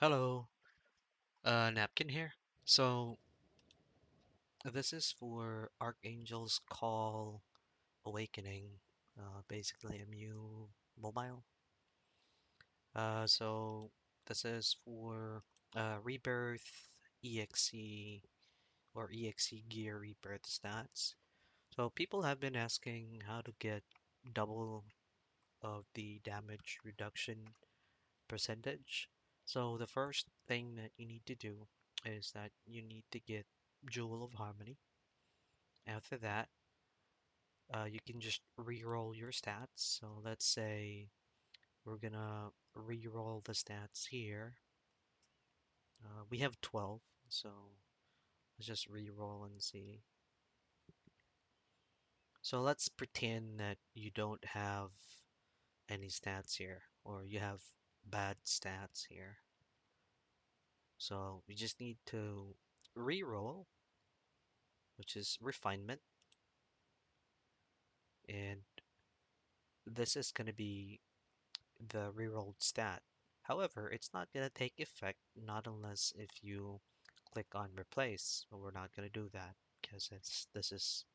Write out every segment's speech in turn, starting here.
Hello, Napkin here. So, this is for Archangel's Call Awakening, basically a new mobile. So, this is for Rebirth EXE or EXE Gear Rebirth stats. So, people have been asking how to get double of the damage reduction percentage. So, the first thing that you need to do is that you need to get Jewel of Harmony. After that, you can just re-roll your stats. So let's say we're gonna re-roll the stats here. We have 12, so let's just re-roll and see. So let's pretend that you don't have any stats here, or you have bad stats here. So we just need to re-roll, which is refinement, and this is gonna be the rerolled stat. However, it's not going to take effect not unless if you click on replace, but we're not going to do that because this is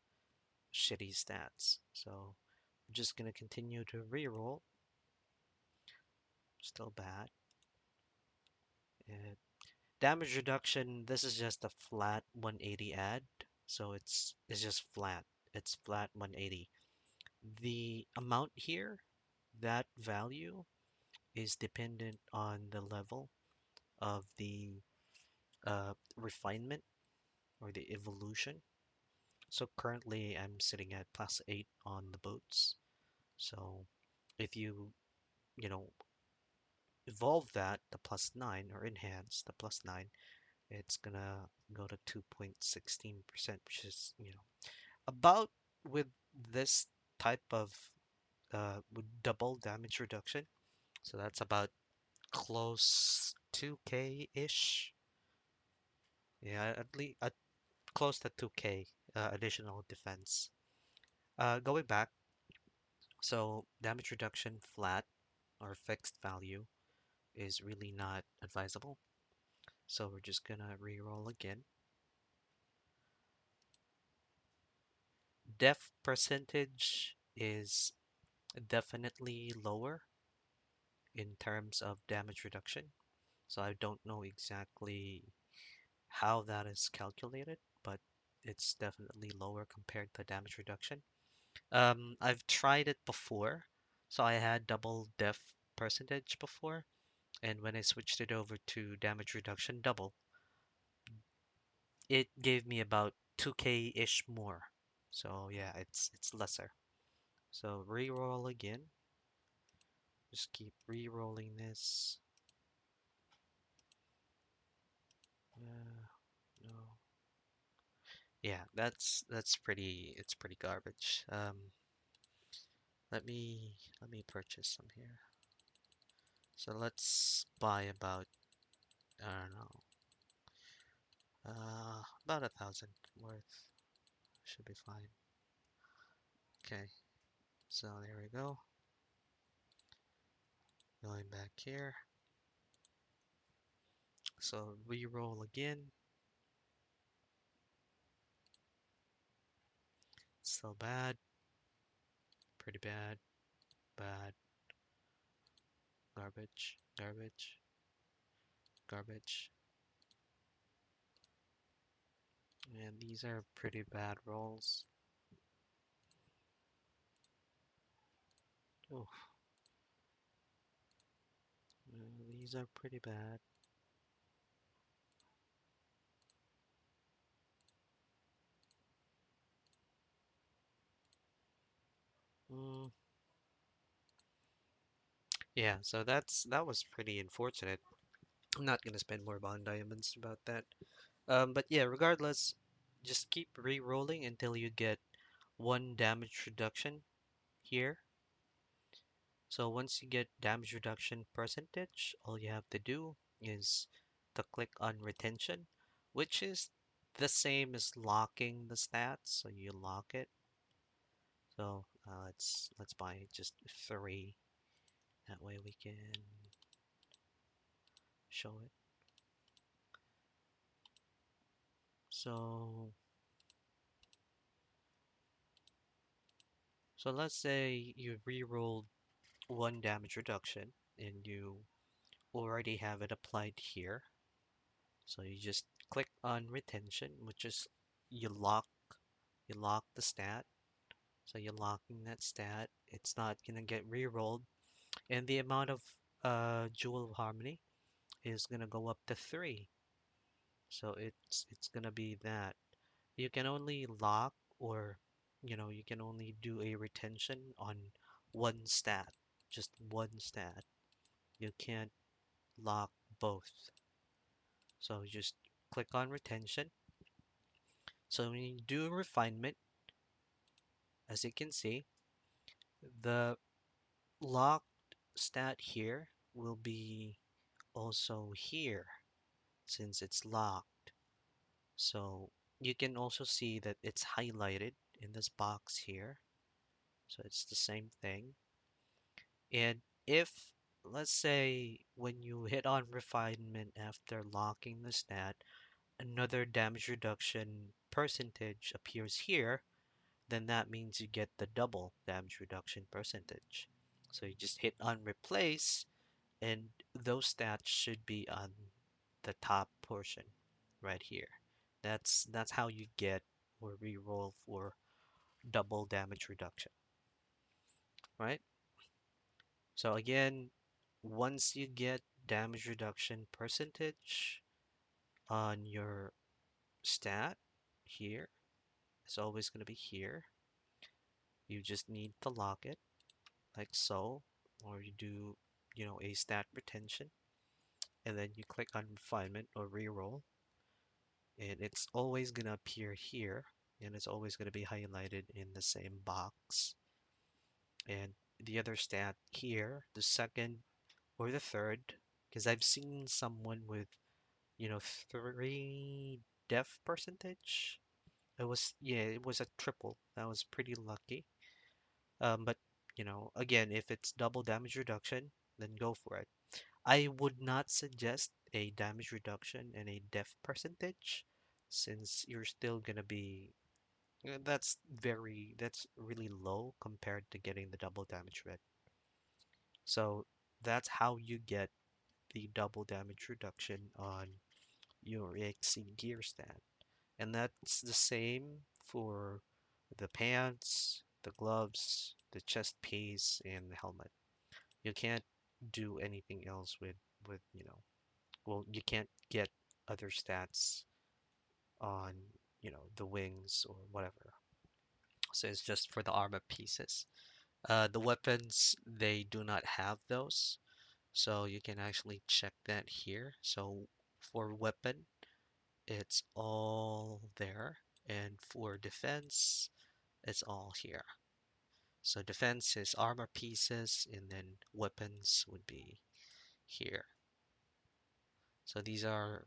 shitty stats. So I'm just going to continue to reroll. Still bad. And damage reduction, this is just a flat 180 add. So it's just flat. It's flat 180. The amount here, that value is dependent on the level of the refinement or the evolution. So currently I'm sitting at +8 on the boots. So if you know, evolve that to +9 or enhance the +9, it's gonna go to 2.16%, which is, about with this type of with double damage reduction. So that's about close 2K-ish. Yeah, at least close to 2K additional defense. Going back, so damage reduction flat or fixed value is really not advisable. So we're just gonna re-roll again. Def percentage is definitely lower in terms of damage reduction. So I don't know exactly how that is calculated, but it's definitely lower compared to damage reduction. I've tried it before. So I had double def percentage before, and when I switched it over to damage reduction double, it gave me about 2K-ish more. So yeah, it's lesser. So re-roll again. Just keep re-rolling this. No. Yeah, that's pretty it's pretty garbage. Let me purchase some here. So let's buy about I don't know, about 1,000 worth. Should be fine. Okay, so there we go. Going back here. So re-roll again. Still bad. Pretty bad. Bad. Garbage. Garbage. Garbage. And these are pretty bad rolls. Oh, these are pretty bad. Mm, yeah, so that was pretty unfortunate. I'm not gonna spend more bond diamonds about that. But yeah, regardless, just keep re-rolling until you get one damage reduction here. So once you get damage reduction percentage, all you have to do is to click on retention, which is the same as locking the stats. So you lock it. So let's buy just 3. That way we can show it. So so let's say you re-rolled one damage reduction and you already have it applied here. So you just click on retention, which is you lock you lock the stat. So you're locking that stat. It's not gonna get re-rolled, and the amount of Jewel of Harmony is gonna go up to 3. So it's gonna be that. You can only lock or you can only do a retention on one stat, just one stat. You can't lock both. So you just click on retention. So when you do refinement, as you can see, the locked stat here will be also here since it's locked. So you can also see that it's highlighted in this box here. So it's the same thing. And if, let's say, when you hit on refinement after locking the stat, another damage reduction percentage appears here, then that means you get the double damage reduction percentage. So you just hit on replace, and those stats should be on the top portion right here. That's how you get or re-roll for double damage reduction, right? So again, once you get damage reduction percentage on your stat here, it's always going to be here. You just need to lock it like so, or you do, a stat retention, and then you click on refinement or reroll, and it's always going to appear here, and it's always going to be highlighted in the same box. And the other stat here, the second or the third, because I've seen someone with 3 death percentage. It was a triple. That was pretty lucky. But again, if it's double damage reduction, then go for it. I would not suggest a damage reduction and a death percentage, since you're still gonna be that's really low compared to getting the double damage red. So that's how you get the double damage reduction on your AACA gear stat. And that's the same for the pants, the gloves, the chest piece, and the helmet. You can't do anything else well, you can't get other stats on, the wings or whatever. So it's just for the armor pieces. The weapons, they do not have those. So you can actually check that here. So for weapon, it's all there. And for defense, it's all here. So defense is armor pieces, and then weapons would be here. So these are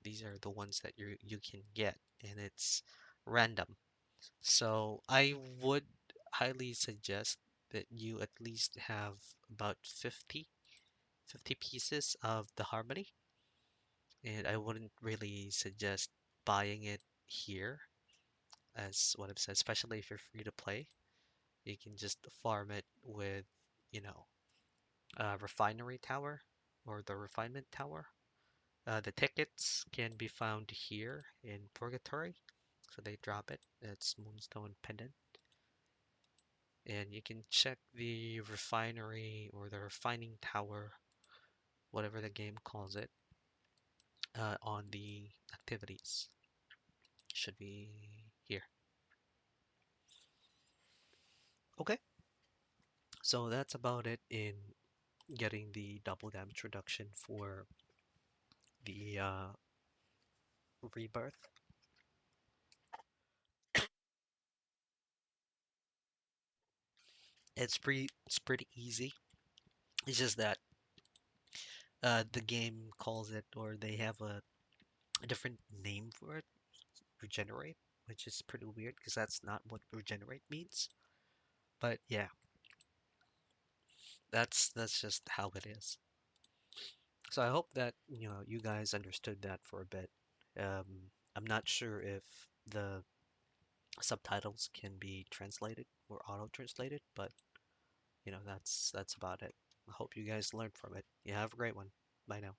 the ones that you can get, and it's random. So I would highly suggest that you at least have about 50 pieces of the harmony, and I wouldn't really suggest buying it here as what I've said, especially if you're free to play. You can just farm it with, you know, refinery tower or the refinement tower. The tickets can be found here in Purgatory, so they drop it. It's Moonstone Pendant. And you can check the refinery or the refining tower, whatever the game calls it, on the activities. Should be here. Okay, so that's about it in getting the double damage reduction for the rebirth. It's pretty easy. It's just that the game calls it, or they have a different name for it, regenerate, which is pretty weird because that's not what regenerate means. But yeah, that's just how it is. So I hope that, you guys understood that for a bit. I'm not sure if the subtitles can be translated or auto-translated, but that's about it. I hope you guys learned from it. You have a great one. Bye now.